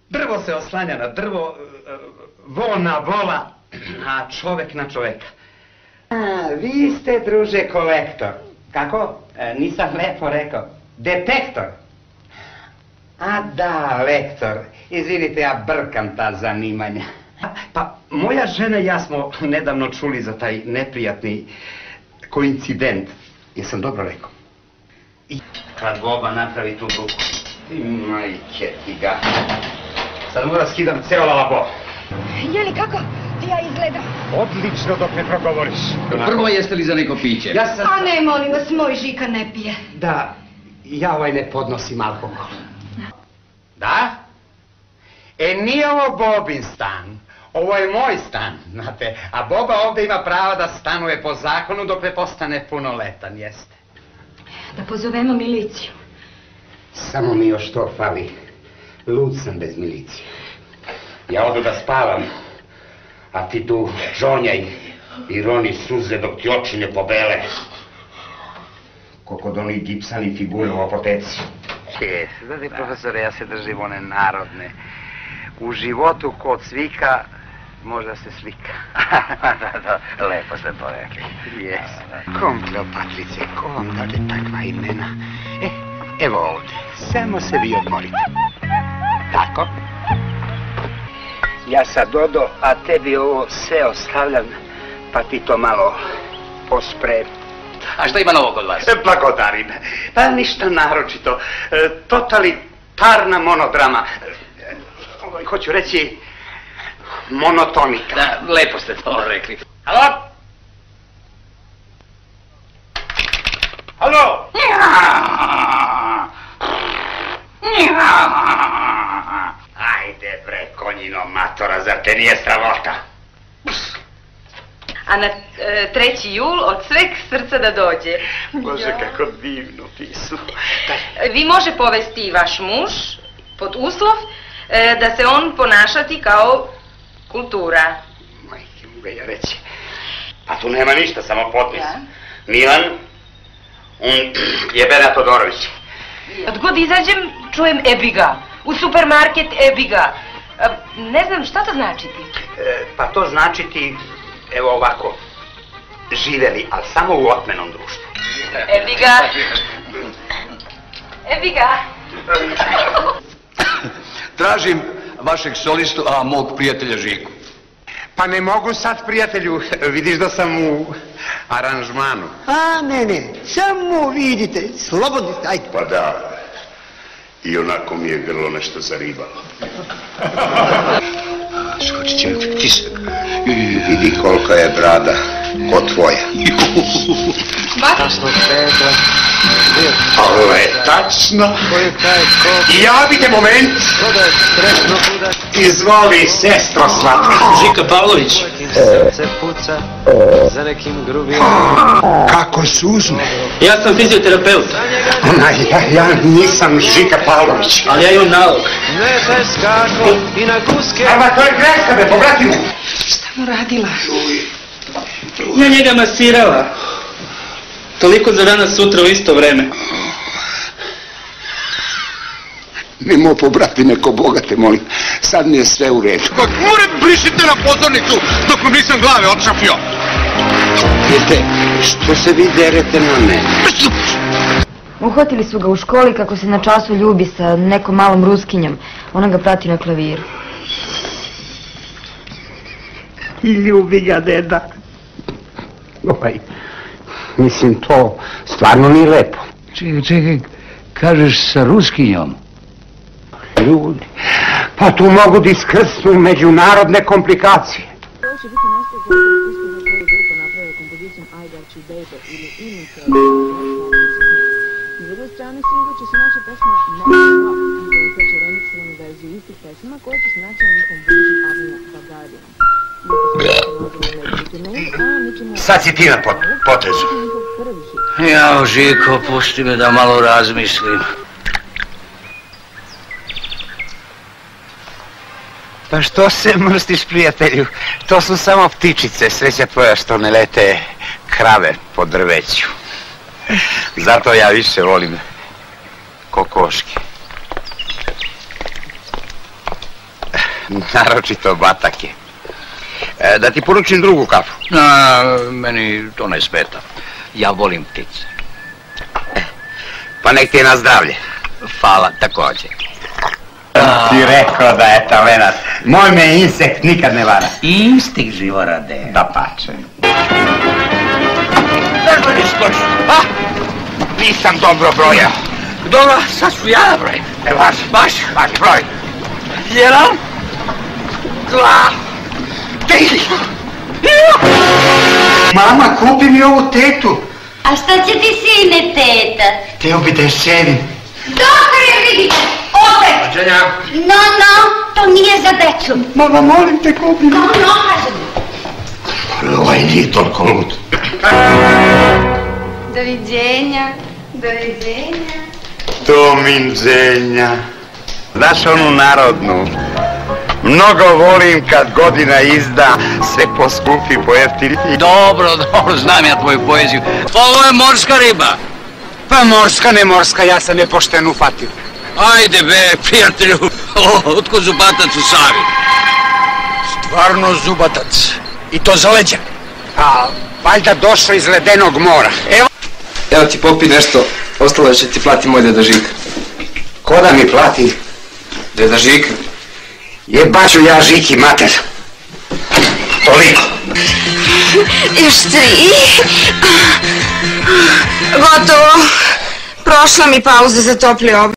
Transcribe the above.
Drvo se oslanja na drvo, vol na vola, a čovek na čoveka. Vi ste, druže, kolektor. Kako? Nisam lepo rekao. Detektor. A da, lektor. Izvinite, ja brkam ta zanimanja. Pa, moja žena i ja smo nedavno čuli za taj neprijatni koincident. Jesam dobro rekao? I kad Boba napravi tu bruku. Majke ti ga. Sad moram skidam ceo lalabo. Jeli, kako ja izgledam? Odlično dok ne progovoriš. Prvo, jeste li za neko piće? A ne, molim vas, moj Žika ne pije. Da, ja ne podnosim alkohol. Da? Nije ovo Bobin stan. Ovo je moj stan, znate. A Boba ovdje ima pravo da stanuje po zakonu dok ne postane punoletan, jeste. Da pozovemo miliciju. Samo mi još to fali. Lud sam bez milicije. Ja odu da spavam, a ti tu žonjaj i roni suze dok ti oči ne pobele. Ko kod onih gipsani figure u apoteci. Znate, profesore, ja se držim one narodne. U životu kod svika možda se slika. Da, lepo ste to rekli. Jes. Kom, Kleopatrice, kom dade takva imena? Evo ovdje, samo se vi odmorite. Tako? Ja sad odo, a tebi ovo sve ostavljam, pa ti to malo pospremi. A šta ima novo kod vas? Blagodarim. Pa ništa naročito. Totalitarna monodrama. Hoću reći monotonika. Da, lepo ste to rekli. Halo? Halo? Ajde bre, konjino matora, zar te nije stravota? A na 3. jul od sveg srca da dođe. Bože, kako divno pismo. Vi može povesti vaš muž pod uslov da se on ponašati kao kultura. Majke mu ga ja reći. Pa tu nema ništa, samo potpis. Milan Jebena Todorović. Od god izađem, čujem Ebiga. U supermarket Ebiga. Ne znam šta to značiti. Pa to značiti, evo ovako, živeli, ali samo u otmenom društvu. Ebiga. Ebiga. Tražim vašeg solistu, a mog prijatelja Žiku. Pa ne mogu sad, prijatelju, vidiš da sam u aranžmanu. A, ne, samo vidite, slobodno ste, ajde. Pa da, i onako mi je grlo nešto zaribalo. Skočiće tisak. Vidi kolika je brada, ko tvoja. Tasno Petra. Ale, tačno. Javite moment. Izvoli, sestro slatka. Žika Pavlović. Srce puca za nekim drugim. Kako suzne. Ja sam fizioterapeut. Ja nisam Žika Pavlović. Ali ja imam nalog. Ne bez kako i na guske. Ama to je greska, me povrati mu. Šta mu radila? Ja njega masirala. Toliko za danas sutra u isto vreme. Nemo pobrati neko bogate, molim. Sad mi je sve u redu. Moram brišite na pozornicu dok mu nisam glave odšapio. Vidite, što se vi derete na mene? Uhvatili su ga u školi kako se na času ljubi sa nekom malom Ruskinjom. Ona ga prati na klaviru. I ljubi ga deda. Mislim, to stvarno nije lepo. Čekaj, kažeš sa Ruskinjom? Ljudi, pa tu mogu da iskrsnu međunarodne komplikacije. Ovo će biti nastavak uspjeha koju grupa napravila kompozicijom I Got You Baby ili Imitator. Na drugoj strani singla će se naša pesma Never Rock i kreće remixovanu verziju istih pesma koja će se naći na njihovom budućem albumu The Guardian. Sad si ti na potezu. Jao, Žiko, pusti me da malo razmislim. Pa što se mrstiš, prijatelju? To su samo ptičice, sreća tvoja što ne lete krave po drveću. Zato ja više volim kokoške. Naročito batake. Da ti poručim drugu kafu. Meni to ne smeta. Ja volim ptice. Pa nek ti je na zdravlje. Hvala, također. Ti rekao da je talenat. Moj me insekt nikad ne vara. Instinkt Živorade. Da pače. Zašto ne skočiš? A? Nisam dobro brojao. Dobro, sad ću ja da brojim. Važi broj. 1, 2, 3. Mama, kupi mi ovu tetu. A šta će ti, sine, teta? Teo bi da je ševim. Doktore, vidite, opet! Rođenja. No, to nije za decu. Mama, molim te, kupi mi. No, kažem. Ovaj nije toliko lud. Doviđenja, doviđenja. Dominđenja. Znaš onu narodnu? Mnogo volim kad godina izda, sve poskupi, pojeftini. Dobro, znam ja tvoju poeziju. Ovo je morska riba. Pa morska, ne morska, ja sam je pošteno ufatio. Ajde be, prijatelju. Otkud zubatac u Savi? Stvarno zubatac. I to za leđa. A, valjda došao iz ledenog mora. Evo ti popi nešto, ostalo će ti plati moj deda Žika. Ko da mi plati? Deda Žika? Jebaću ja Žiki, mater. Toliko. Još 3. Gotovo. Prošla mi pauza za topli obrok.